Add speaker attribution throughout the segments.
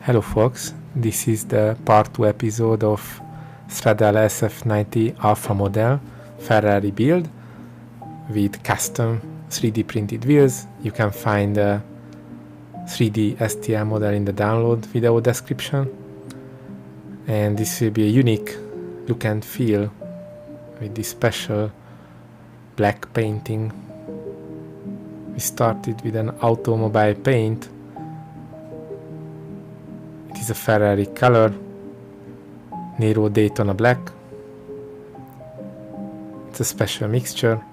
Speaker 1: Hello folks, this is the part 2 episode of Straddle SF90 Alpha model Ferrari build with custom 3D printed wheels. You can find a 3D STL model in the download video description, and this will be a unique look and feel with this special black painting. We started with an automobile paint. It is a Ferrari color, Nero Daytona black. It's a special mixture.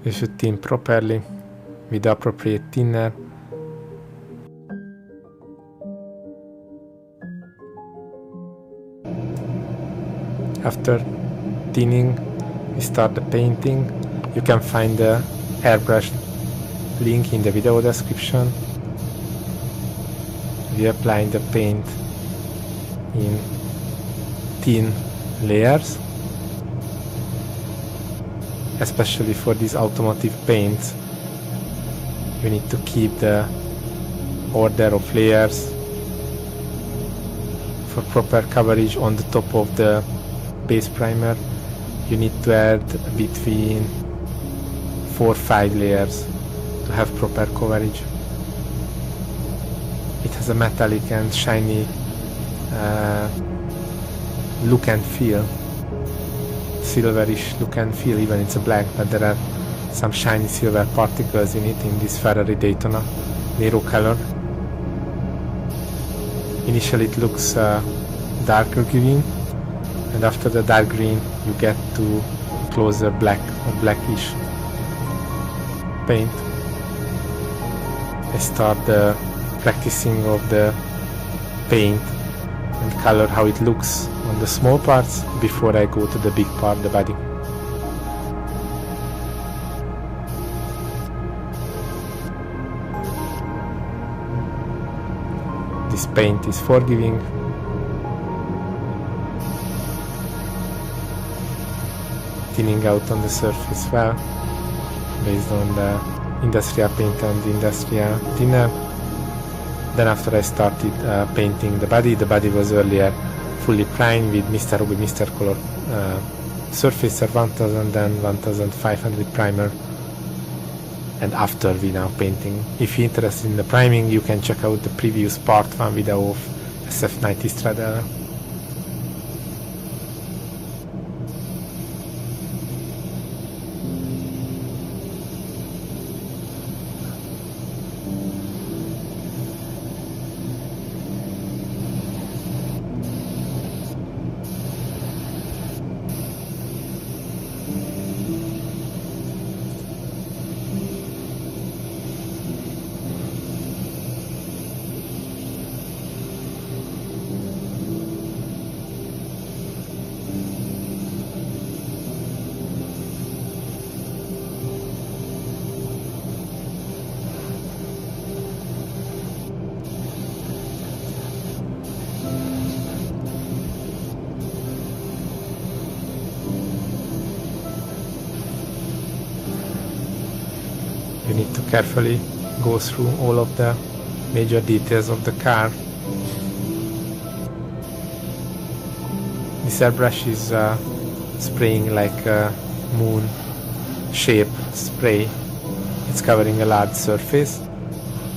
Speaker 1: You should thin properly with the appropriate thinner. After thinning, we start the painting. You can find the airbrush link in the video description. We apply the paint in thin layers, especially for these automotive paints. You need to keep the order of layers for proper coverage on the top of the base primer. You need to add between 4 or 5 layers to have proper coverage. It has a metallic and shiny look and feel, silverish look and feel, even it's a black, but there are some shiny silver particles in it in this Ferrari Daytona Nero color. Initially it looks darker green, and after the dark green you get to closer black or blackish paint. I start the practicing of the paint and color, how it looks on the small parts before I go to the big part, the body. This paint is forgiving. Thinning out on the surface well, based on the industrial paint and industrial thinner. Then after I started painting the body was earlier fully primed with Mr. Ruby Mr. Color Surfacer 1000 and 1500 primer, and after we now painting. If you're interested in the priming, you can check out the previous part 1 video of SF90 Straddle. You need to carefully go through all of the major details of the car. This airbrush is spraying like a moon shape spray. It's covering a large surface,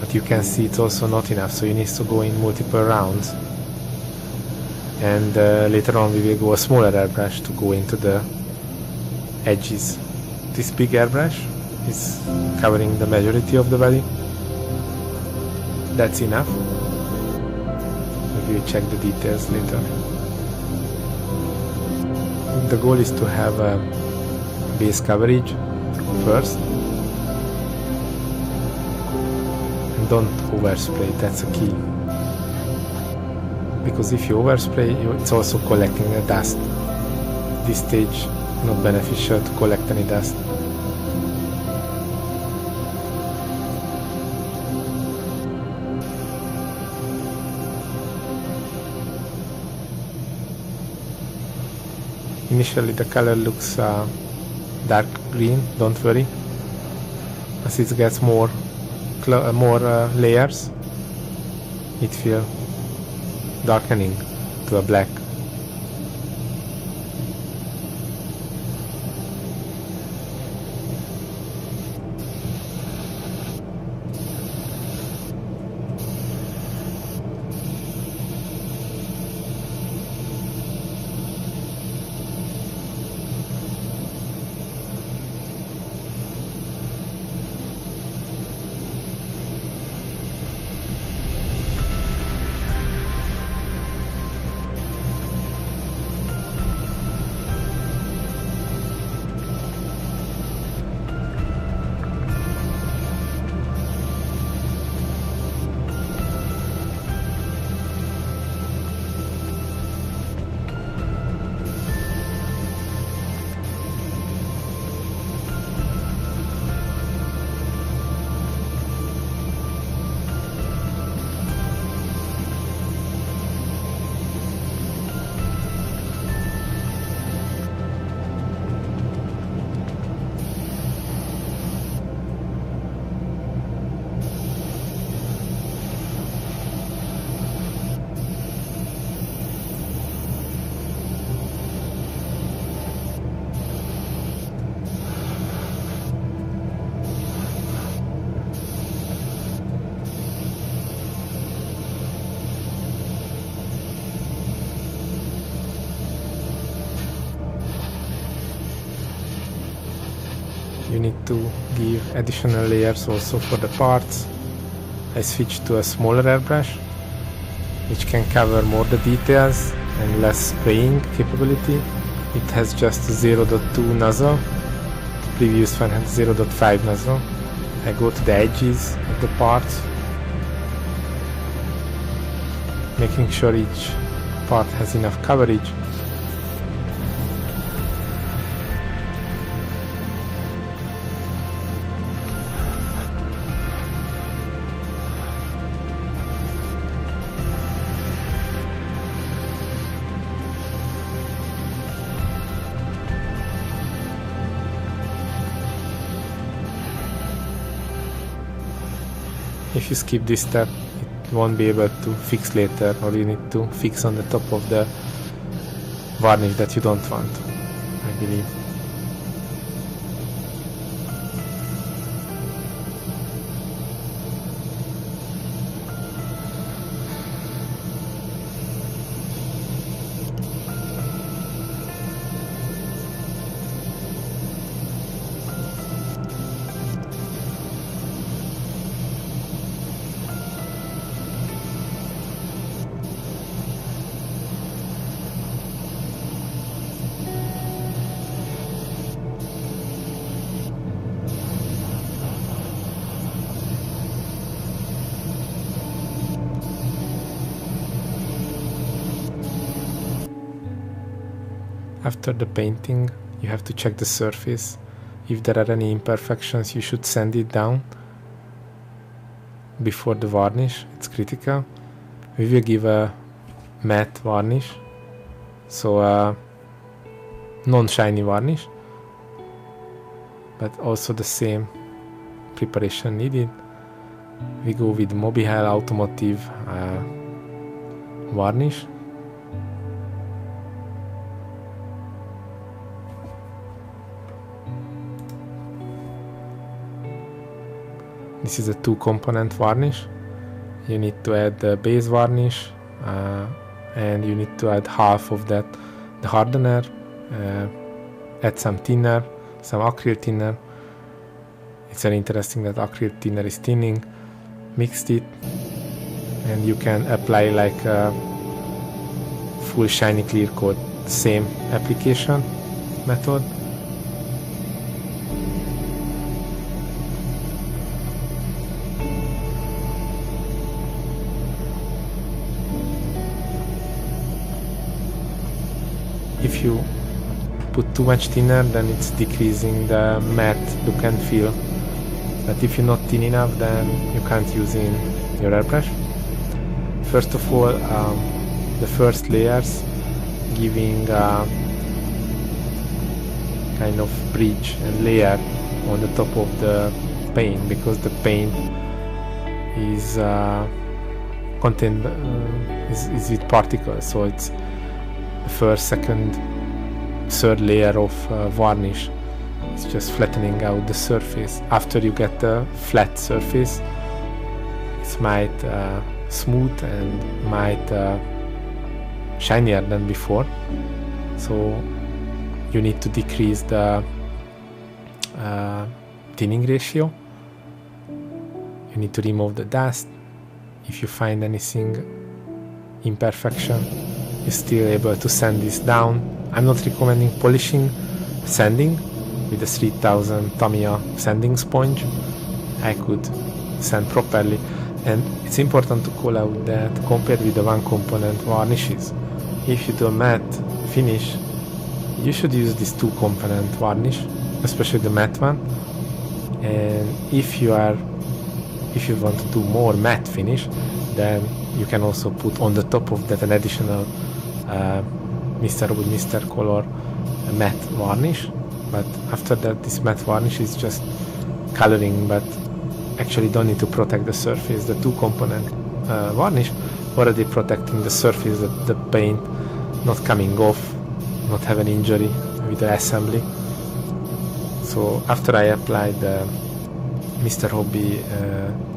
Speaker 1: but you can see it's also not enough, so you need to go in multiple rounds. And later on we will go a smaller airbrush to go into the edges. This big airbrush is covering the majority of the body. That's enough. We will check the details later. The goal is to have a base coverage first, and don't overspray. That's a key, because if you overspray, it's also collecting the dust. At this stage, not beneficial to collect any dust. Initially the color looks dark green, don't worry. As it gets more layers, it will darkening to a black. You need to give additional layers also for the parts. I switched to a smaller airbrush, which can cover more the details and less spraying capability. It has just 0.2 nozzle. The previous one had 0.5 nozzle. I go to the edges of the parts, making sure each part has enough coverage. If you skip this step, it won't be able to fix later, or you need to fix on the top of the varnish that you don't want, I believe. After the painting, you have to check the surface. If there are any imperfections, you should sand it down before the varnish. It's critical. We will give a matte varnish, so a non-shiny varnish, but also the same preparation needed. We go with Mobile Automotive varnish. This is a two-component varnish. You need to add the base varnish and you need to add half of that, the hardener, add some thinner, some acrylic thinner. It's very interesting that acrylic thinner is thinning. Mixed it and you can apply like a full shiny clear coat, same application method. If you put too much thinner, then it's decreasing the matte look and feel. But if you're not thin enough, then you can't use in your airbrush. First of all, the first layers, giving kind of bridge and layer on the top of the paint, because the paint is is with particles, so it's the first, second, third layer of varnish. It's just flattening out the surface. After you get the flat surface, it's might smooth and might shinier than before, so you need to decrease the thinning ratio. You need to remove the dust. If you find anything imperfection, you're still able to sand this down. I'm not recommending polishing, sanding with the 3000 Tamiya sanding sponge. I could sand properly, and it's important to call out that compared with the one component varnishes, if you do a matte finish, you should use this two component varnish, especially the matte one. And if you want to do more matte finish, then you can also put on the top of that an additional Mr. with Mr. Color matte varnish. But after that, this matte varnish is just coloring, but actually don't need to protect the surface. The two component varnish already protecting the surface, the paint not coming off, not have an injury with the assembly. So after I applied the Mr. Hobby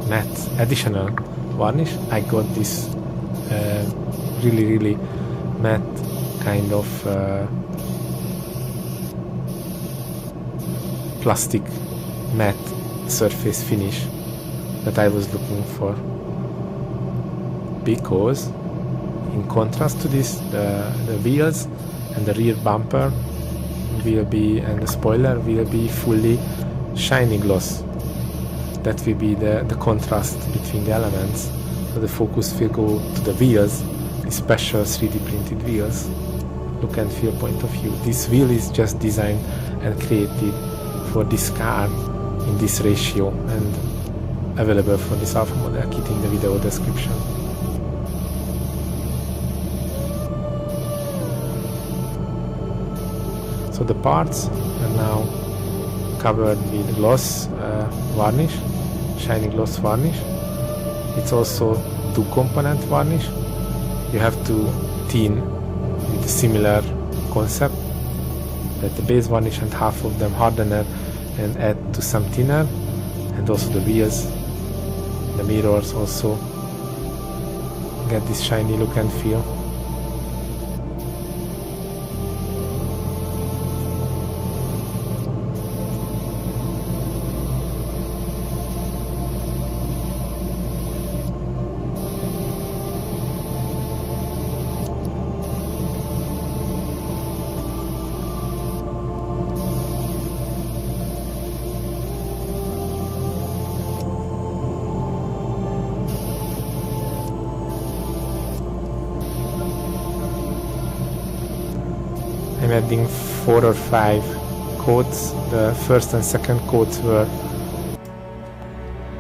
Speaker 1: matte additional varnish, I got this really matte kind of plastic matte surface finish that I was looking for, because in contrast to this, the wheels and the rear bumper will be, and the spoiler will be fully shiny gloss. That will be the contrast between the elements. So the focus will go to the wheels, the special 3D printed wheels. Look and feel point of view. This wheel is just designed and created for this car in this ratio, and available for this alpha model kit in the video description. So the parts are now covered with gloss varnish, shiny gloss varnish. It's also two component varnish. You have to thin with a similar concept, that the base varnish and half of them hardener and add to some thinner, and also the wheels, the mirrors also get this shiny look and feel. I'm adding 4 or 5 coats. The first and second coats were,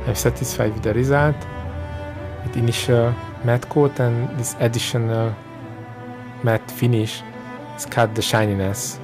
Speaker 1: I'm satisfied with the result. With initial matte coat and this additional matte finish, it's cut the shininess.